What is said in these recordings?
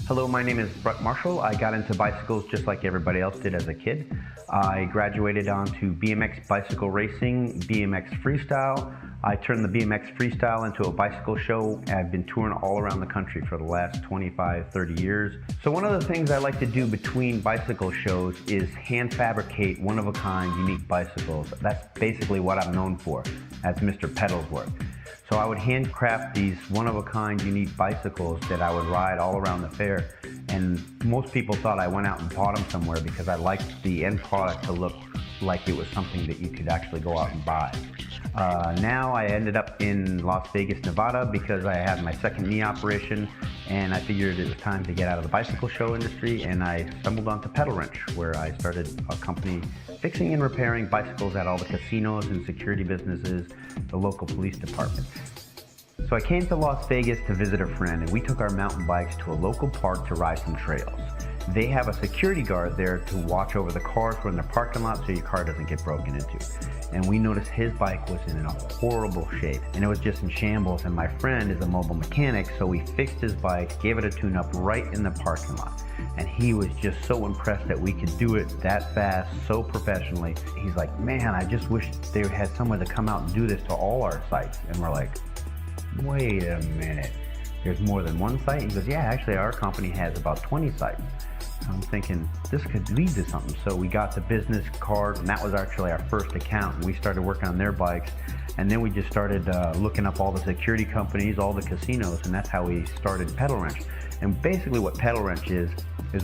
Hello, my name is Brett Marshall. I got into bicycles just like everybody else did as a kid. I graduated onto BMX bicycle racing, BMX freestyle. I turned the BMX freestyle into a bicycle show. I've been touring all around the country for the last 25, 30 years. So one of the things I like to do between bicycle shows is hand fabricate one-of-a-kind, unique bicycles. That's basically what I'm known for, as Mr. Pedal's work. So I would handcraft these one-of-a-kind, unique bicycles that I would ride all around the fair. And most people thought I went out and bought them somewhere because I liked the end product to look like it was something that you could actually go out and buy. Now I ended up in Las Vegas, Nevada because I had my second knee operation, and I figured it was time to get out of the bicycle show industry, and I stumbled onto Pedal Wrench, where I started a company fixing and repairing bicycles at all the casinos and security businesses, the local police departments. So I came to Las Vegas to visit a friend, and we took our mountain bikes to a local park to ride some trails. They have a security guard there to watch over the cars when they're in the parking lot so your car doesn't get broken into. And we noticed his bike was in a horrible shape, and it was just in shambles, and my friend is a mobile mechanic, so we fixed his bike, gave it a tune-up right in the parking lot. And he was just so impressed that we could do it that fast, so professionally. He's like, man, I just wish they had someone to come out and do this to all our sites. And we're like, wait a minute, there's more than one site? He goes, yeah, actually our company has about 20 sites. I'm thinking this could lead to something. So we got the business card, and that was actually our first account. And we started working on their bikes, and then we just started looking up all the security companies, all the casinos, and that's how we started Pedal Wrench. And basically what Pedal Wrench is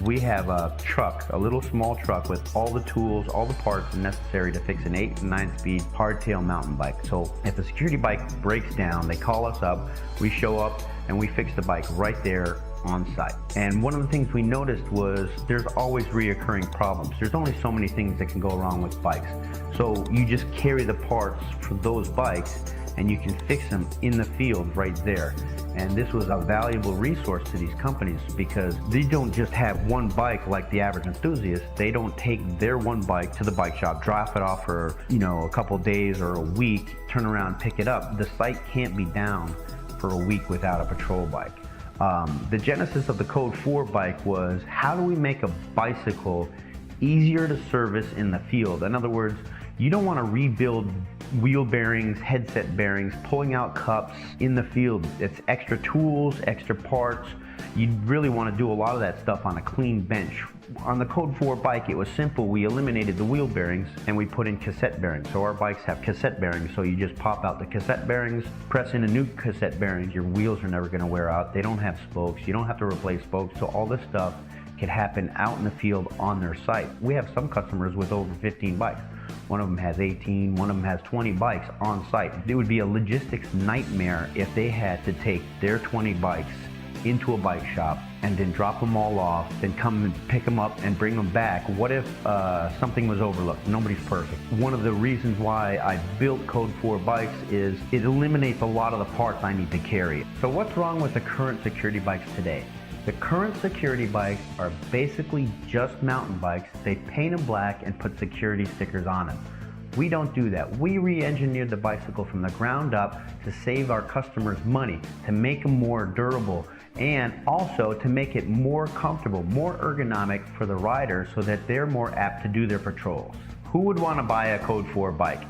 we have a truck, a little small truck with all the tools, all the parts necessary to fix an 8 and 9 speed hardtail mountain bike. So if a security bike breaks down, they call us up, we show up, and we fix the bike right there on site. And one of the things we noticed was there's always reoccurring problems. There's only so many things that can go wrong with bikes. So you just carry the parts for those bikes and you can fix them in the field right there. And this was a valuable resource to these companies because they don't just have one bike like the average enthusiast. They don't take their one bike to the bike shop, drop it off for a couple days or a week, turn around, pick it up. The site can't be down for a week without a patrol bike. The genesis of the Code 4 bike was, how do we make a bicycle easier to service in the field? In other words, you don't want to rebuild wheel bearings, headset bearings, pulling out cups in the field. It's extra tools, extra parts. You really want to do a lot of that stuff on a clean bench. On the Code 4 bike, it was simple. We eliminated the wheel bearings and we put in cassette bearings. So our bikes have cassette bearings, so you just pop out the cassette bearings, press in a new cassette bearings. Your wheels are never going to wear out. They don't have spokes. You don't have to replace spokes. So all this stuff could happen out in the field on their site. We have some customers with over 15 bikes. One of them has 18, one of them has 20 bikes on site. It would be a logistics nightmare if they had to take their 20 bikes into a bike shop and then drop them all off, then come and pick them up and bring them back. What if something was overlooked? Nobody's perfect. One of the reasons why I built Code 4 bikes is it eliminates a lot of the parts I need to carry. So what's wrong with the current security bikes today? The current security bikes are basically just mountain bikes. They paint them black and put security stickers on them. We don't do that. We re-engineered the bicycle from the ground up to save our customers money, to make them more durable, and also to make it more comfortable, more ergonomic for the riders so that they're more apt to do their patrols. Who would want to buy a Code 4 bike?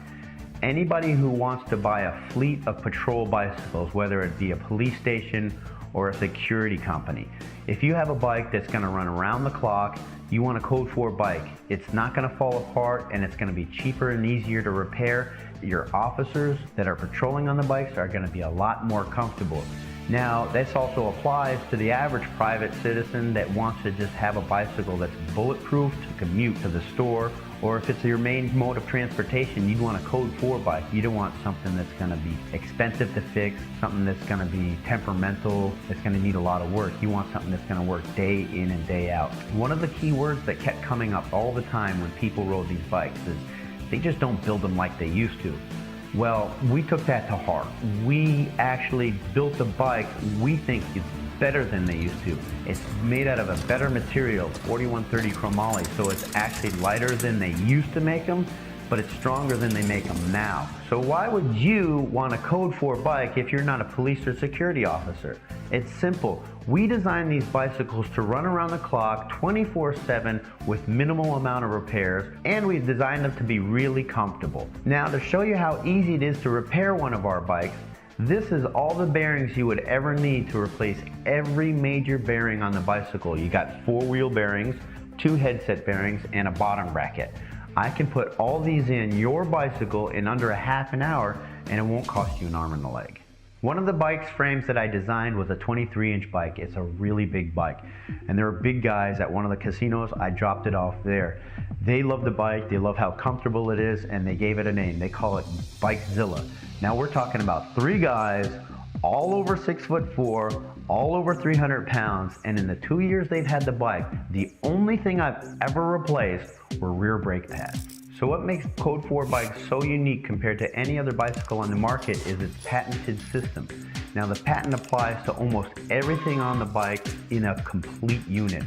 Anybody who wants to buy a fleet of patrol bicycles, whether it be a police station or a security company. If you have a bike that's going to run around the clock, you want a Code 4 bike. It's not going to fall apart, and it's going to be cheaper and easier to repair. Your officers that are patrolling on the bikes are going to be a lot more comfortable. Now, this also applies to the average private citizen that wants to just have a bicycle that's bulletproof to commute to the store, or if it's your main mode of transportation, you'd want a Code 4 bike. You don't want something that's going to be expensive to fix, something that's going to be temperamental, that's going to need a lot of work. You want something that's going to work day in and day out. One of the key words that kept coming up all the time when people rode these bikes is they just don't build them like they used to. Well, we took that to heart. We actually built a bike we think is better than they used to. It's made out of a better material, 4130 chromoly, so it's actually lighter than they used to make them. but it's stronger than they make them now. So why would you want a Code 4 bike if you're not a police or security officer? It's simple. We designed these bicycles to run around the clock 24/7 with minimal amount of repairs, and we've designed them to be really comfortable. Now, to show you how easy it is to repair one of our bikes, this is all the bearings you would ever need to replace every major bearing on the bicycle. You got 4 wheel bearings, 2 headset bearings, and a bottom bracket. I can put all these in your bicycle in under a half an hour, and it won't cost you an arm and a leg. One of the bike's frames that I designed was a 23-inch bike. It's a really big bike. And there were big guys at one of the casinos. I dropped it off there. They love the bike, they love how comfortable it is, and they gave it a name. They call it Bikezilla. Now we're talking about 3 guys, all over 6'4", all over 300 pounds, and in the 2 years they've had the bike, the only thing I've ever replaced were rear brake pads. So what makes Code 4 bikes so unique compared to any other bicycle on the market is its patented system. Now the patent applies to almost everything on the bike in a complete unit.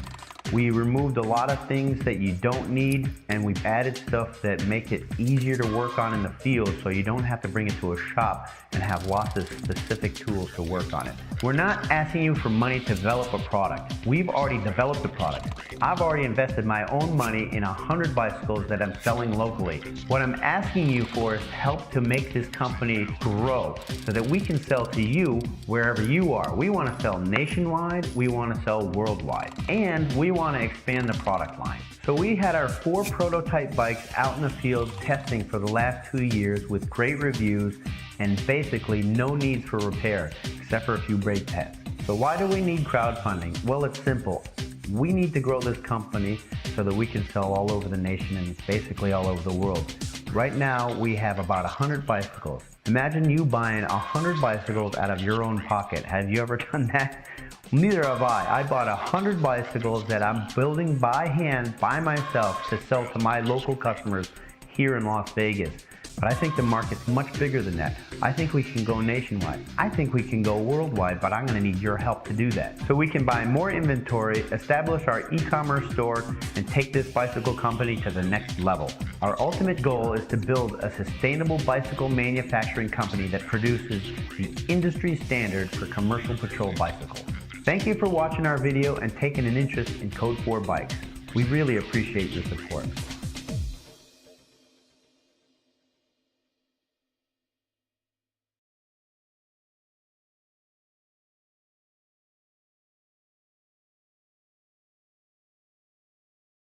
We removed a lot of things that you don't need, and we've added stuff that make it easier to work on in the field so you don't have to bring it to a shop and have lots of specific tools to work on it. We're not asking you for money to develop a product. We've already developed a product. I've already invested my own money in 100 bicycles that I'm selling locally. What I'm asking you for is help to make this company grow so that we can sell to you wherever you are. We want to sell nationwide, we want to sell worldwide, and we want to expand the product line. So we had our 4 prototype bikes out in the field testing for the last 2 years with great reviews and basically no needs for repair except for a few brake pads. So why do we need crowdfunding? Well, it's simple. We need to grow this company so that we can sell all over the nation and basically all over the world. Right now we have about 100 bicycles. Imagine you buying 100 bicycles out of your own pocket. Have you ever done that? Neither have I. I bought 100 bicycles that I'm building by hand, by myself, to sell to my local customers here in Las Vegas. But I think the market's much bigger than that. I think we can go nationwide. I think we can go worldwide, but I'm gonna need your help to do that. So we can buy more inventory, establish our e-commerce store, and take this bicycle company to the next level. Our ultimate goal is to build a sustainable bicycle manufacturing company that produces the industry standard for commercial patrol bicycles. Thank you for watching our video and taking an interest in Code 4 bikes. We really appreciate your support.